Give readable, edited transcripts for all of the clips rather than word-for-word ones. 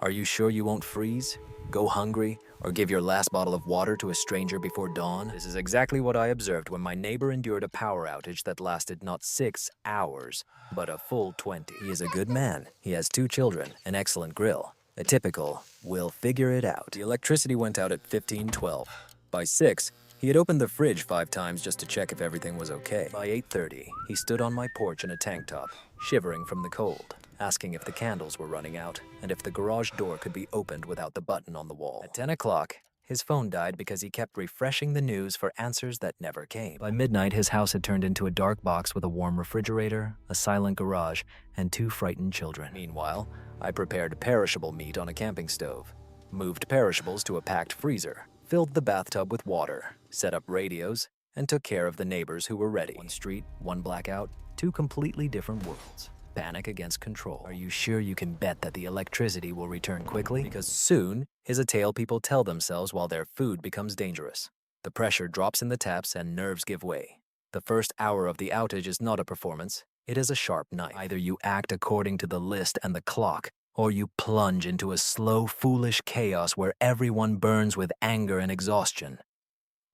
Are you sure you won't freeze, go hungry, or give your last bottle of water to a stranger before dawn? This is exactly what I observed when my neighbor endured a power outage that lasted not 6 hours, but a full 20. He is a good man. He has 2 children, an excellent grill. A typical, we'll figure it out. The electricity went out at 15:12. By 6, he had opened the fridge 5 times just to check if everything was okay. By 8:30, he stood on my porch in a tank top, shivering from the cold, asking if the candles were running out and if the garage door could be opened without the button on the wall. At 10 o'clock, his phone died because he kept refreshing the news for answers that never came. By midnight, his house had turned into a dark box with a warm refrigerator, a silent garage, and 2 frightened children. Meanwhile, I prepared perishable meat on a camping stove, moved perishables to a packed freezer, filled the bathtub with water, set up radios, and took care of the neighbors who were ready. One street, one blackout, 2 completely different worlds. Panic against control. Are you sure you can bet that the electricity will return quickly? Because soon is a tale people tell themselves while their food becomes dangerous. The pressure drops in the taps and nerves give way. The first hour of the outage is not a performance, it is a sharp knife. Either you act according to the list and the clock, or you plunge into a slow, foolish chaos where everyone burns with anger and exhaustion.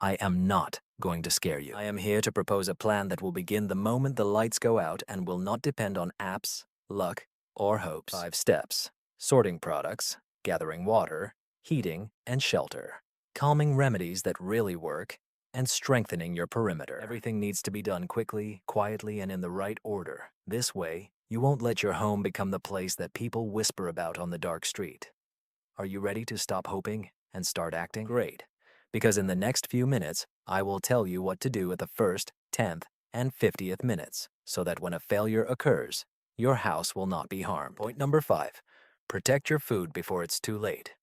I am not going to scare you. I am here to propose a plan that will begin the moment the lights go out and will not depend on apps, luck, or hopes. 5 steps: sorting products, gathering water, heating and shelter, calming remedies that really work, and strengthening your perimeter. Everything needs to be done quickly, quietly, and in the right order. This way, you won't let your home become the place that people whisper about on the dark street. Are you ready to stop hoping and start acting? Great. Because in the next few minutes, I will tell you what to do at the 1st, 10th, and 50th minutes, so that when a failure occurs, your house will not be harmed. Point number 5, protect your food before it's too late.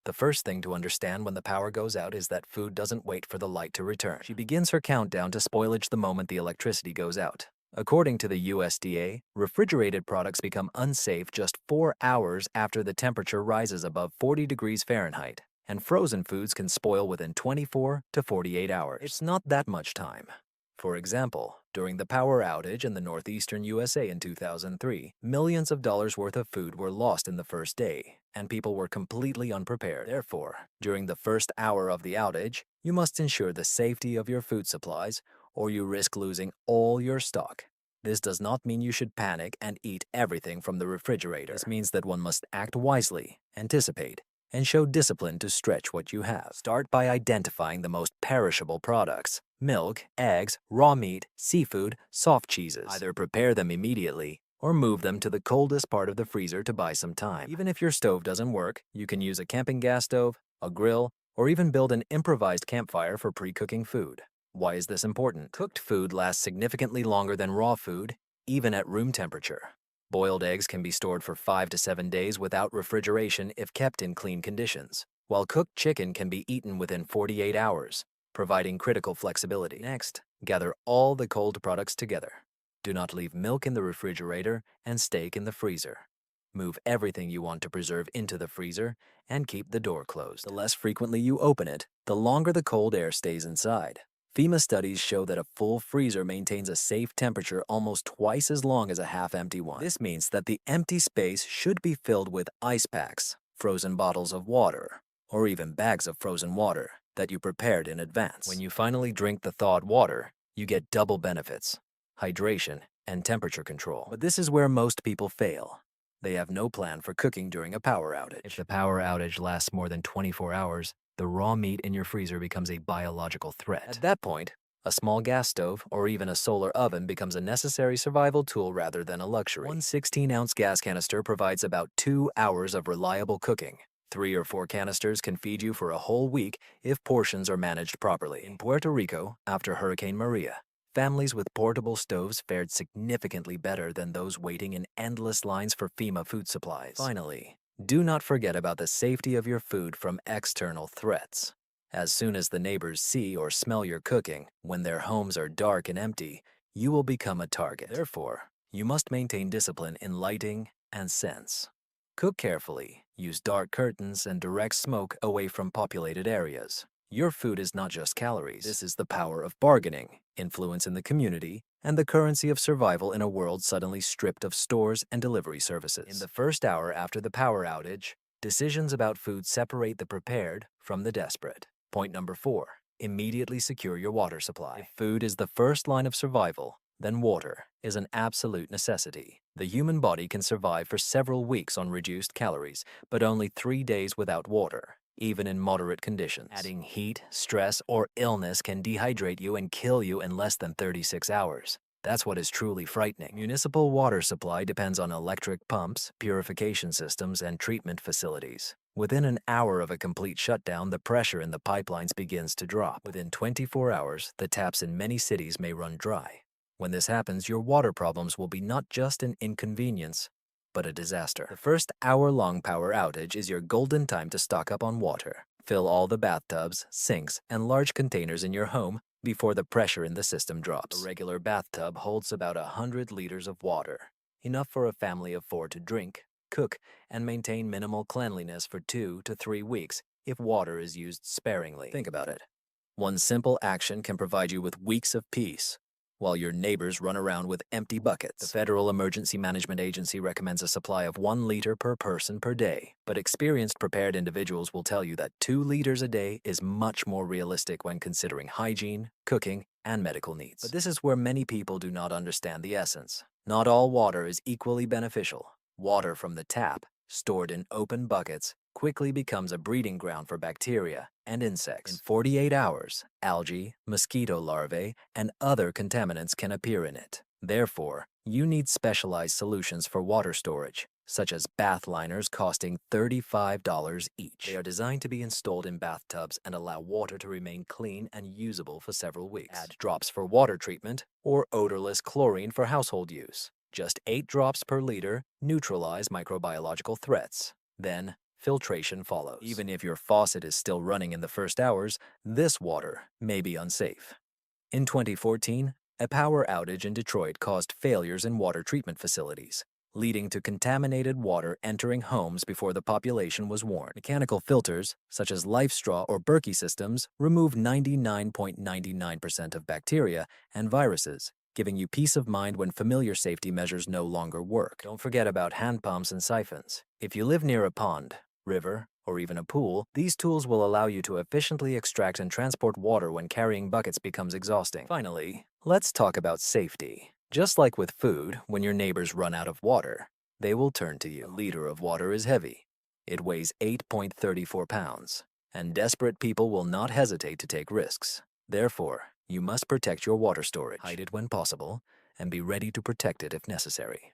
The first thing to understand when the power goes out is that food doesn't wait for the light to return. She begins her countdown to spoilage the moment the electricity goes out. According to the USDA, refrigerated products become unsafe just 4 hours after the temperature rises above 40 degrees Fahrenheit. And frozen foods can spoil within 24 to 48 hours. It's not that much time. For example, during the power outage in the northeastern USA in 2003, millions of dollars worth of food were lost in the first day, and people were completely unprepared. Therefore, during the first hour of the outage, you must ensure the safety of your food supplies, or you risk losing all your stock. This does not mean you should panic and eat everything from the refrigerator. This means that one must act wisely, anticipate, and show discipline to stretch what you have. Start by identifying the most perishable products: milk, eggs, raw meat, seafood, soft cheeses. Either prepare them immediately or move them to the coldest part of the freezer to buy some time. Even if your stove doesn't work, you can use a camping gas stove, a grill, or even build an improvised campfire for pre-cooking food. Why is this important? Cooked food lasts significantly longer than raw food, even at room temperature. Boiled eggs can be stored for 5 to 7 days without refrigeration if kept in clean conditions, while cooked chicken can be eaten within 48 hours, providing critical flexibility. Next, gather all the cold products together. Do not leave milk in the refrigerator and steak in the freezer. Move everything you want to preserve into the freezer and keep the door closed. The less frequently you open it, the longer the cold air stays inside. FEMA studies show that a full freezer maintains a safe temperature almost twice as long as a half-empty one. This means that the empty space should be filled with ice packs, frozen bottles of water, or even bags of frozen water that you prepared in advance. When you finally drink the thawed water, you get double benefits: hydration and temperature control. But this is where most people fail. They have no plan for cooking during a power outage. If the power outage lasts more than 24 hours, the raw meat in your freezer becomes a biological threat. At that point, a small gas stove or even a solar oven becomes a necessary survival tool rather than a luxury. One 16-ounce gas canister provides about 2 hours of reliable cooking. 3 or 4 canisters can feed you for a whole week if portions are managed properly. In Puerto Rico, after Hurricane Maria, families with portable stoves fared significantly better than those waiting in endless lines for FEMA food supplies. Finally, do not forget about the safety of your food from external threats. As soon as the neighbors see or smell your cooking, when their homes are dark and empty, you will become a target. Therefore, you must maintain discipline in lighting and scents. Cook carefully, use dark curtains, and direct smoke away from populated areas. Your food is not just calories. This is the power of bargaining, influence in the community, and the currency of survival in a world suddenly stripped of stores and delivery services. In the first hour after the power outage, Decisions about food separate the prepared from the desperate. Point number 4. Immediately secure your water supply. If food is the first line of survival, then water is an absolute necessity. The human body can survive for several weeks on reduced calories, but only 3 days without water, even in moderate conditions. Adding heat, stress, or illness can dehydrate you and kill you in less than 36 hours. That's what is truly frightening. Municipal water supply depends on electric pumps, purification systems, and treatment facilities. Within an hour of a complete shutdown, the pressure in the pipelines begins to drop. Within 24 hours, the taps in many cities may run dry. When this happens, your water problems will be not just an inconvenience, but a disaster. The first hour-long power outage is your golden time to stock up on water. Fill all the bathtubs, sinks, and large containers in your home before the pressure in the system drops. A regular bathtub holds about 100 liters of water, enough for a family of 4 to drink, cook, and maintain minimal cleanliness for 2 to 3 weeks if water is used sparingly. Think about it. One simple action can provide you with weeks of peace, while your neighbors run around with empty buckets. The Federal Emergency Management Agency recommends a supply of 1 liter per person per day, but experienced prepared individuals will tell you that 2 liters a day is much more realistic when considering hygiene, cooking, and medical needs. But this is where many people do not understand the essence. Not all water is equally beneficial. Water from the tap, stored in open buckets, quickly becomes a breeding ground for bacteria and insects. In 48 hours, algae, mosquito larvae, and other contaminants can appear in it. Therefore, you need specialized solutions for water storage, such as bath liners costing $35 each. They are designed to be installed in bathtubs and allow water to remain clean and usable for several weeks. Add drops for water treatment or odorless chlorine for household use. Just 8 drops per liter neutralize microbiological threats. Then, filtration follows. Even if your faucet is still running in the first hours, this water may be unsafe. In 2014, a power outage in Detroit caused failures in water treatment facilities, leading to contaminated water entering homes before the population was warned. Mechanical filters, such as LifeStraw or Berkey systems, remove 99.99% of bacteria and viruses, giving you peace of mind when familiar safety measures no longer work. Don't forget about hand pumps and siphons. If you live near a pond, river, or even a pool, these tools will allow you to efficiently extract and transport water when carrying buckets becomes exhausting. Finally, let's talk about safety. Just like with food, when your neighbors run out of water, they will turn to you. A liter of water is heavy. It weighs 8.34 pounds, and desperate people will not hesitate to take risks. Therefore, you must protect your water storage, hide it when possible, and be ready to protect it if necessary.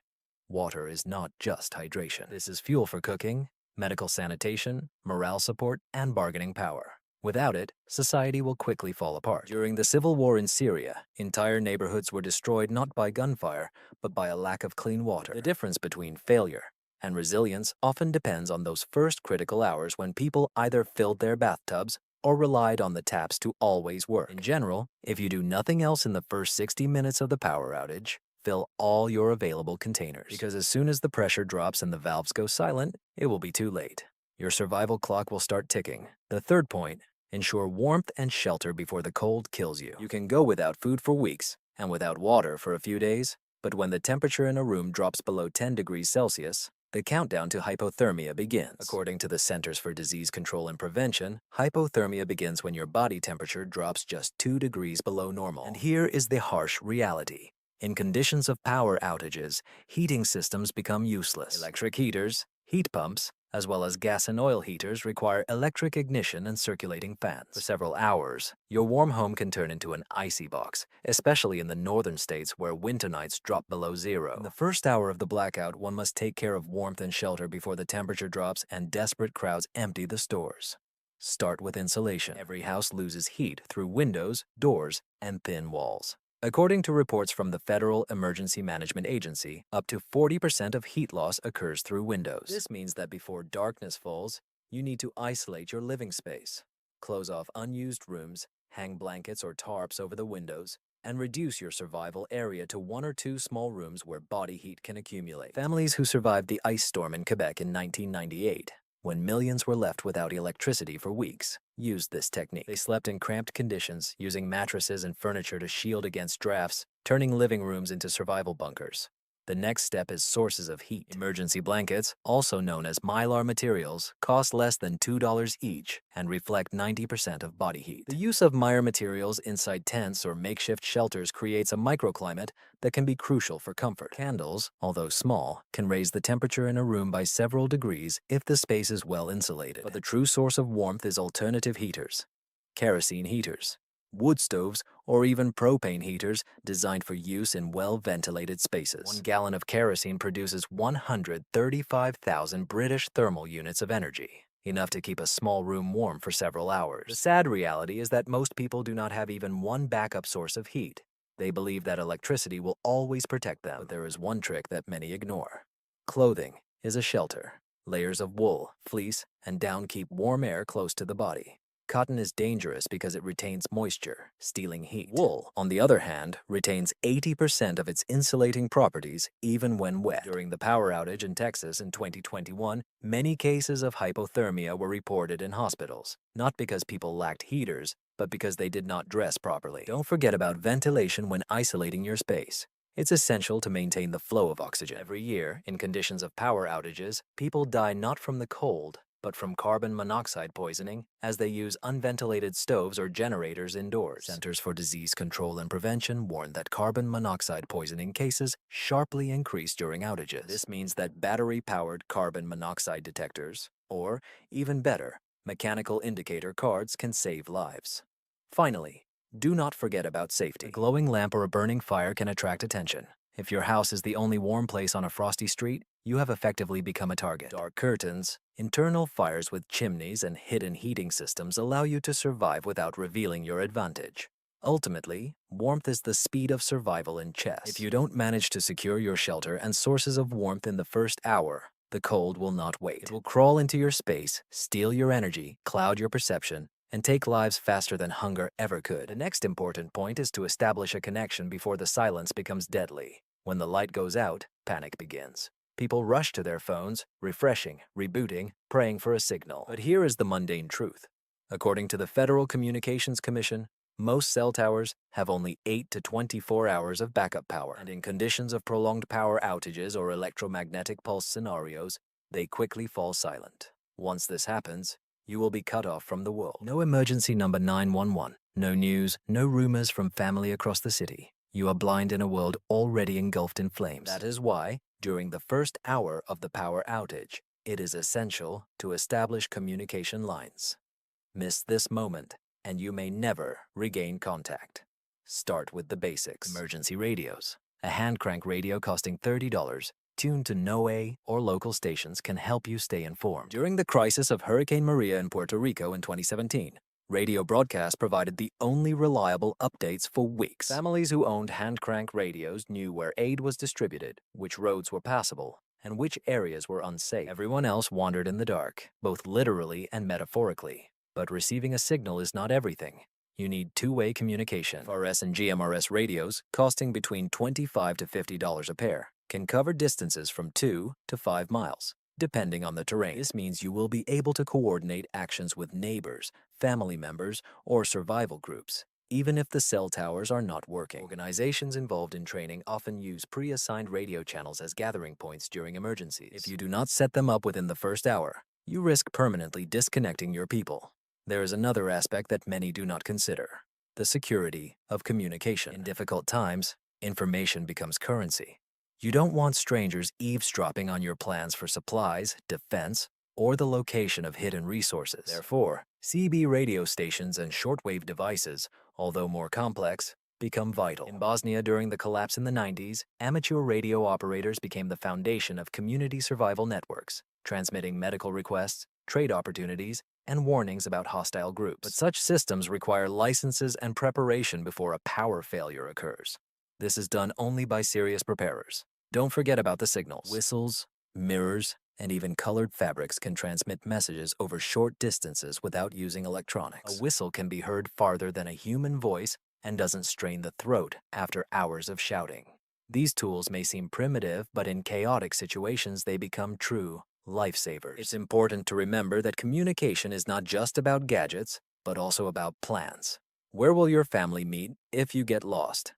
Water is not just hydration. This is fuel for cooking, medical sanitation, morale support, and bargaining power. Without it, society will quickly fall apart. During the civil war in Syria, entire neighborhoods were destroyed not by gunfire, but by a lack of clean water. The difference between failure and resilience often depends on those first critical hours when people either filled their bathtubs or relied on the taps to always work. In general, if you do nothing else in the first 60 minutes of the power outage, fill all your available containers. Because as soon as the pressure drops and the valves go silent, it will be too late. Your survival clock will start ticking. The third point, ensure warmth and shelter before the cold kills you. You can go without food for weeks and without water for a few days, but when the temperature in a room drops below 10 degrees Celsius, the countdown to hypothermia begins. According to the Centers for Disease Control and Prevention, hypothermia begins when your body temperature drops just 2 degrees below normal. And here is the harsh reality. In conditions of power outages, heating systems become useless. Electric heaters, heat pumps, as well as gas and oil heaters require electric ignition and circulating fans. For several hours, your warm home can turn into an icy box, especially in the northern states where winter nights drop below zero. In the first hour of the blackout, one must take care of warmth and shelter before the temperature drops and desperate crowds empty the stores. Start with insulation. Every house loses heat through windows, doors, and thin walls. According to reports from the Federal Emergency Management Agency, up to 40% of heat loss occurs through windows. This means that before darkness falls, you need to isolate your living space, close off unused rooms, hang blankets or tarps over the windows, and reduce your survival area to 1 or 2 small rooms where body heat can accumulate. Families who survived the ice storm in Quebec in 1998, when millions were left without electricity for weeks, used this technique. They slept in cramped conditions, using mattresses and furniture to shield against drafts, turning living rooms into survival bunkers. The next step is sources of heat. Emergency blankets, also known as mylar materials, cost less than $2 each and reflect 90% of body heat. The use of mylar materials inside tents or makeshift shelters creates a microclimate that can be crucial for comfort. Candles, although small, can raise the temperature in a room by several degrees if the space is well insulated. But the true source of warmth is alternative heaters, kerosene heaters, wood stoves, or even propane heaters designed for use in well-ventilated spaces. 1 gallon of kerosene produces 135,000 British thermal units of energy, enough to keep a small room warm for several hours. The sad reality is that most people do not have even one backup source of heat. They believe that electricity will always protect them, but there is one trick that many ignore. Clothing is a shelter. Layers of wool, fleece, and down keep warm air close to the body. Cotton is dangerous because it retains moisture, stealing heat. Wool, on the other hand, retains 80% of its insulating properties even when wet. During the power outage in Texas in 2021, many cases of hypothermia were reported in hospitals, not because people lacked heaters, but because they did not dress properly. Don't forget about ventilation when isolating your space. It's essential to maintain the flow of oxygen. Every year, in conditions of power outages, people die not from the cold, but from carbon monoxide poisoning as they use unventilated stoves or generators indoors. Centers for Disease Control and Prevention warn that carbon monoxide poisoning cases sharply increase during outages. This means that battery-powered carbon monoxide detectors, or even better, mechanical indicator cards can save lives. Finally, do not forget about safety. A glowing lamp or a burning fire can attract attention. If your house is the only warm place on a frosty street, you have effectively become a target. Dark curtains, internal fires with chimneys, and hidden heating systems allow you to survive without revealing your advantage. Ultimately, warmth is the speed of survival in chess. If you don't manage to secure your shelter and sources of warmth in the first hour, the cold will not wait. It will crawl into your space, steal your energy, cloud your perception, and take lives faster than hunger ever could. The next important point is to establish a connection before the silence becomes deadly. When the light goes out, panic begins. People rush to their phones, refreshing, rebooting, praying for a signal. But here is the mundane truth. According to the Federal Communications Commission, most cell towers have only 8 to 24 hours of backup power, and in conditions of prolonged power outages or electromagnetic pulse scenarios, they quickly fall silent. Once this happens, you will be cut off from the world. No emergency number 911, no news, no rumors from family across the city. You are blind in a world already engulfed in flames. That is why, during the first hour of the power outage, it is essential to establish communication lines. Miss this moment, and you may never regain contact. Start with the basics. Emergency radios. A hand crank radio costing $30, tuned to NOAA or local stations, can help you stay informed. During the crisis of Hurricane Maria in Puerto Rico in 2017, radio broadcast provided the only reliable updates for weeks. Families who owned hand crank radios knew where aid was distributed, which roads were passable, and which areas were unsafe. Everyone else wandered in the dark, both literally and metaphorically. But receiving a signal is not everything. You need two-way communication. FRS and GMRS radios, costing between $25 to $50 a pair, can cover distances from 2 to 5 miles, depending on the terrain. This means you will be able to coordinate actions with neighbors, family members, or survival groups, even if the cell towers are not working. Organizations involved in training often use pre-assigned radio channels as gathering points during emergencies. If you do not set them up within the first hour, you risk permanently disconnecting your people. There is another aspect that many do not consider: the security of communication. In difficult times, information becomes currency. You don't want strangers eavesdropping on your plans for supplies, defense, or the location of hidden resources. Therefore, CB radio stations and shortwave devices, although more complex, become vital. In Bosnia during the collapse in the 90s, amateur radio operators became the foundation of community survival networks, transmitting medical requests, trade opportunities, and warnings about hostile groups. But such systems require licenses and preparation before a power failure occurs. This is done only by serious preparers. Don't forget about the signals. Whistles, mirrors, and even colored fabrics can transmit messages over short distances without using electronics. A whistle can be heard farther than a human voice and doesn't strain the throat after hours of shouting. These tools may seem primitive, but in chaotic situations they become true lifesavers. It's important to remember that communication is not just about gadgets, but also about plans. Where will your family meet if you get lost?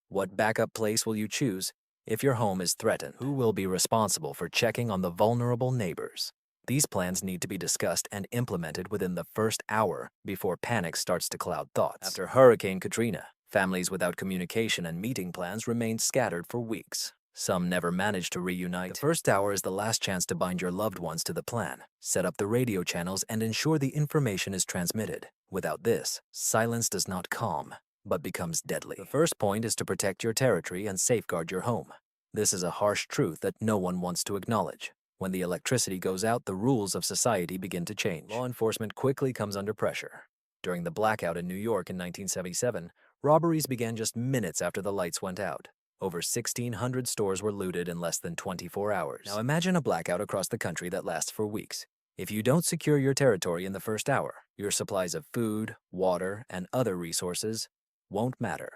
What backup place will you choose If your home is threatened, who will be responsible for checking on the vulnerable neighbors? These plans need to be discussed and implemented within the first hour before panic starts to cloud thoughts. After Hurricane Katrina, families without communication and meeting plans remained scattered for weeks. Some never managed to reunite. The first hour is the last chance to bind your loved ones to the plan. Set up the radio channels and ensure the information is transmitted. Without this, silence does not calm, but becomes deadly. The first point is to protect your territory and safeguard your home. This is a harsh truth that no one wants to acknowledge. When the electricity goes out, the rules of society begin to change. Law enforcement quickly comes under pressure. During the blackout in New York in 1977, robberies began just minutes after the lights went out. Over 1,600 stores were looted in less than 24 hours. Now imagine a blackout across the country that lasts for weeks. If you don't secure your territory in the first hour, your supplies of food, water, and other resources won't matter,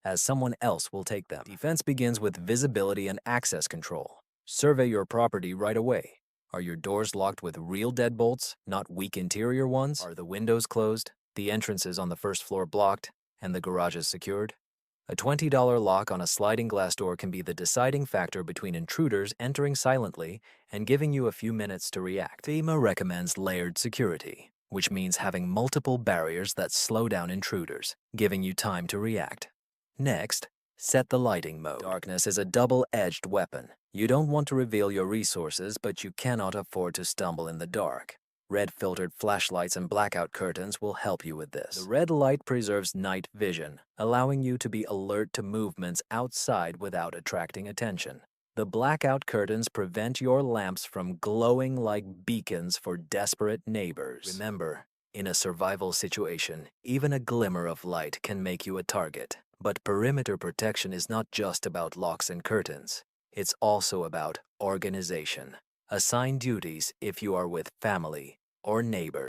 as someone else will take them. Defense begins with visibility and access control. Survey your property right away. Are your doors locked with real deadbolts, not weak interior ones? Are the windows closed, the entrances on the first floor blocked, and the garages secured? A $20 lock on a sliding glass door can be the deciding factor between intruders entering silently and giving you a few minutes to react. FEMA recommends layered security, which means having multiple barriers that slow down intruders, giving you time to react. Next, set the lighting mode. Darkness is a double-edged weapon. You don't want to reveal your resources, but you cannot afford to stumble in the dark. Red-filtered flashlights and blackout curtains will help you with this. The red light preserves night vision, allowing you to be alert to movements outside without attracting attention. The blackout curtains prevent your lamps from glowing like beacons for desperate neighbors. Remember, in a survival situation, even a glimmer of light can make you a target. But perimeter protection is not just about locks and curtains. It's also about organization. Assign duties if you are with family or neighbors.